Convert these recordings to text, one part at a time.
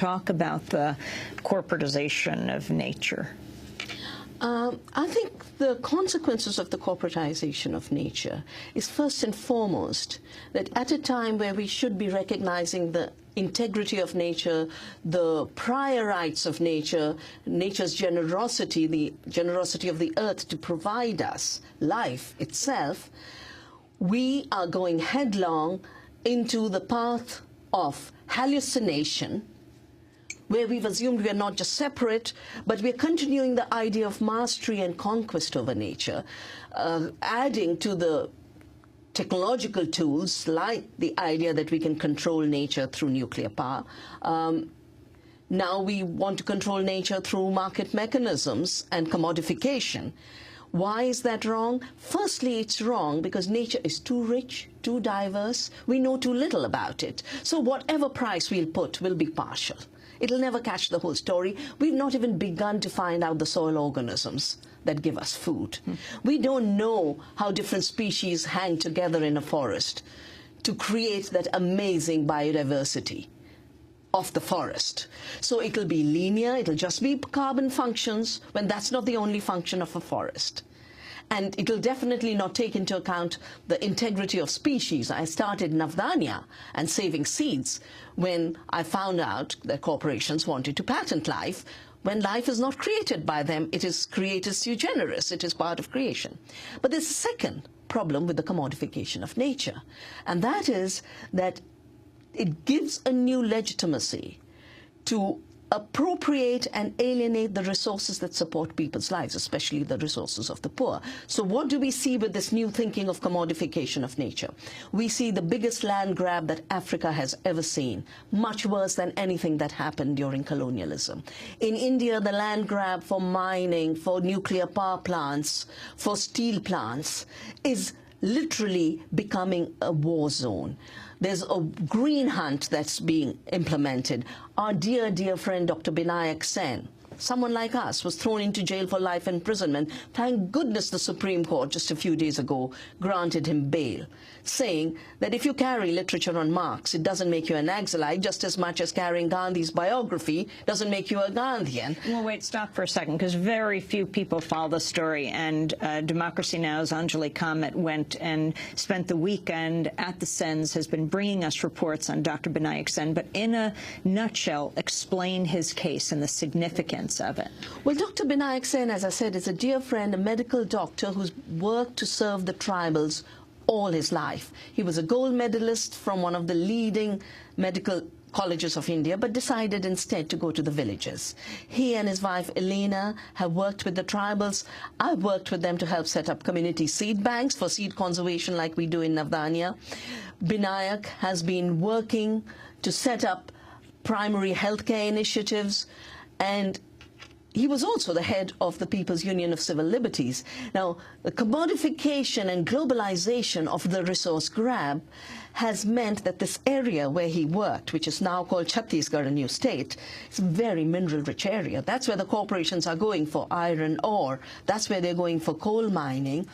talk about the corporatization of nature? I think the consequences of the corporatization of nature is first and foremost that at a time where we should be recognizing the integrity of nature, the prior rights of nature, nature's generosity, the generosity of the earth to provide us life itself, we are going headlong into the path of hallucination, where we've assumed we are not just separate, but we're continuing the idea of mastery and conquest over nature, adding to the technological tools like the idea that we can control nature through nuclear power. Now we want to control nature through market mechanisms and commodification. Why is that wrong? Firstly, it's wrong because nature is too rich, too diverse. We know too little about it. So whatever price we'll put will be partial. It'll never catch the whole story. We've not even begun to find out the soil organisms that give us food. We don't know how different species hang together in a forest to create that amazing biodiversity of the forest. So it'll be linear, it'll just be carbon functions when that's not the only function of a forest. And it'll definitely not take into account the integrity of species. I started Navdanya and saving seeds when I found out that corporations wanted to patent life. When life is not created by them, it is created sui generis. It is part of creation. But there's a second problem with the commodification of nature, and that is that it gives a new legitimacy to appropriate and alienate the resources that support people's lives, especially the resources of the poor. So what do we see with this new thinking of commodification of nature? We see the biggest land grab that Africa has ever seen, much worse than anything that happened during colonialism. In India, the land grab for mining, for nuclear power plants, for steel plants is literally becoming a war zone. There's a green hunt that's being implemented. Our dear, dear friend, Dr. Binayak Sen, someone like us, was thrown into jail for life imprisonment. Thank goodness the Supreme Court just a few days ago granted him bail, saying that if you carry literature on Marx, it doesn't make you a Naxalite just as much as carrying Gandhi's biography doesn't make you a Gandhian. Well, wait, stop for a second, because very few people follow the story. And Democracy Now!'s Anjali Kamat went and spent the weekend at the Sens, has been bringing us reports on Dr. Binayak Sen, but in a nutshell, explain his case and the significance of it. Well, Dr. Binayak Sen, as I said, is a dear friend, a medical doctor who's worked to serve the tribals all his life. He was a gold medalist from one of the leading medical colleges of India, but decided instead to go to the villages. He and his wife Elena have worked with the tribals. I've worked with them to help set up community seed banks for seed conservation like we do in Navdanya. Binayak has been working to set up primary healthcare initiatives, and he was also the head of the People's Union of Civil Liberties. Now, the commodification and globalization of the resource grab has meant that this area where he worked, which is now called Chhattisgarh, a new state, is a very mineral-rich area. That's where the corporations are going for iron ore. That's where they're going for coal mining.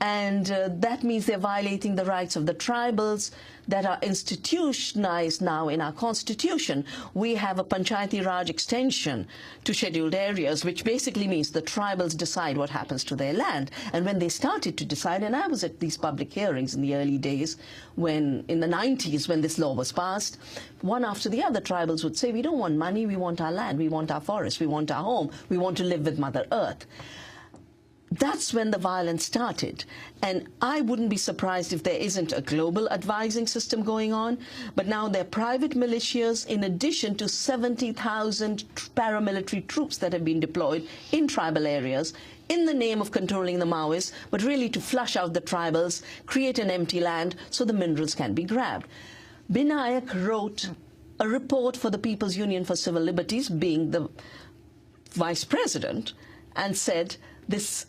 And that means they're violating the rights of the tribals that are institutionalized now in our constitution. We have a Panchayati Raj extension to scheduled areas, which basically means the tribals decide what happens to their land. And when they started to decide, and I was at these public hearings in the early days, when in the 90s, when this law was passed, one after the other tribals would say, we don't want money, we want our land, we want our forest, we want our home, we want to live with Mother Earth. That's when the violence started. And I wouldn't be surprised if there isn't a global advising system going on. But now there are private militias in addition to 70,000 paramilitary troops that have been deployed in tribal areas in the name of controlling the Maoists, but really to flush out the tribals, create an empty land so the minerals can be grabbed. Binayak wrote a report for the People's Union for Civil Liberties, being the vice president, and said this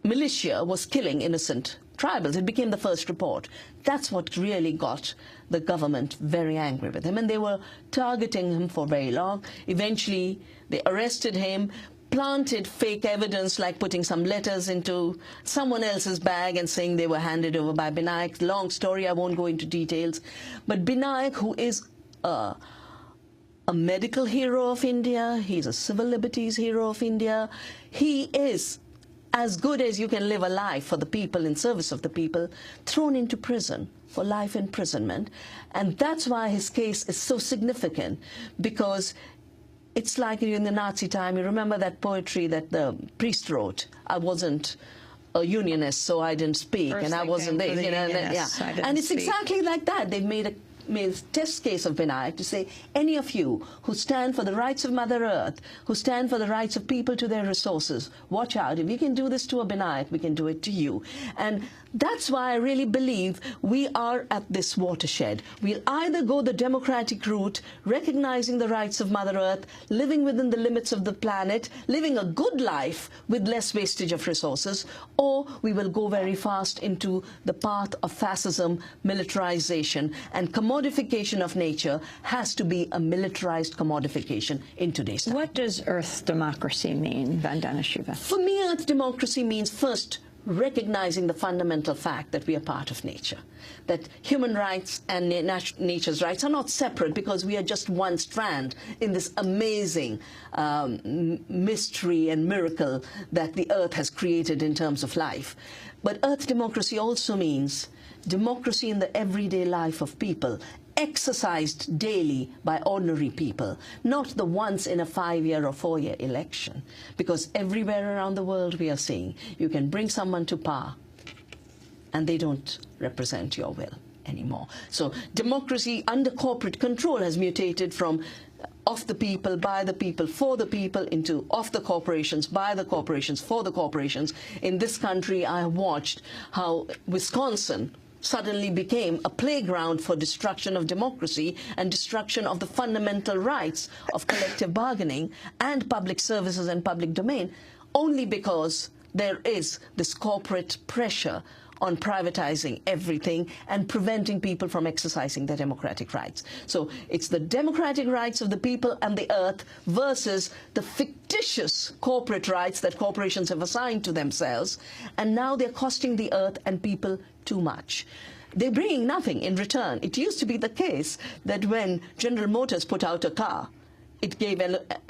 militia was killing innocent tribals. It became the first report. That's what really got the government very angry with him, and they were targeting him for very long. Eventually, they arrested him, planted fake evidence like putting some letters into someone else's bag and saying they were handed over by Binayak. Long story, I won't go into details. But Binayak, who is a a medical hero of India. He's a civil liberties hero of India. He is as good as you can live a life for the people, in service of the people, thrown into prison for life imprisonment. And that's why his case is so significant, because it's like in the Nazi time. You remember that poetry that the priest wrote, I wasn't a unionist, so I didn't speak, First and I wasn't there. You know, and it's exactly like that. They've made a test case of Binayak to say, any of you who stand for the rights of Mother Earth, who stand for the rights of people to their resources, watch out. If we can do this to a Binayak, we can do it to you. And that's why I really believe we are at this watershed. We'll either go the democratic route, recognizing the rights of Mother Earth, living within the limits of the planet, living a good life with less wastage of resources, or we will go very fast into the path of fascism, militarization, and commodification of nature has to be a militarized commodification in today's time. What does Earth democracy mean, Vandana Shiva? For me, Earth democracy means first recognizing the fundamental fact that we are part of nature, that human rights and nature's rights are not separate, because we are just one strand in this amazing mystery and miracle that the Earth has created in terms of life. But Earth democracy also means democracy in the everyday life of people, exercised daily by ordinary people, not the once in a 5-year or 4-year election. Because everywhere around the world we are seeing, you can bring someone to power and they don't represent your will anymore. So democracy under corporate control has mutated from of the people, by the people, for the people, into of the corporations, by the corporations, for the corporations. In this country, I have watched how Wisconsin suddenly became a playground for destruction of democracy and destruction of the fundamental rights of collective bargaining and public services and public domain, only because there is this corporate pressure on privatizing everything and preventing people from exercising their democratic rights. So it's the democratic rights of the people and the earth versus the fictitious corporate rights that corporations have assigned to themselves, and now they're costing the earth and people too much. They're bringing nothing in return. It used to be the case that when General Motors put out a car, it gave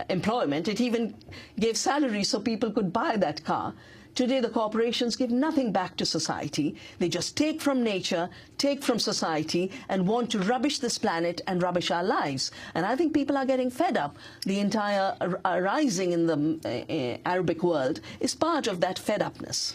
employment, it even gave salaries so people could buy that car. Today, the corporations give nothing back to society. They just take from nature, take from society, and want to rubbish this planet and rubbish our lives. And I think people are getting fed up. The entire rising in the Arabic world is part of that fed-upness.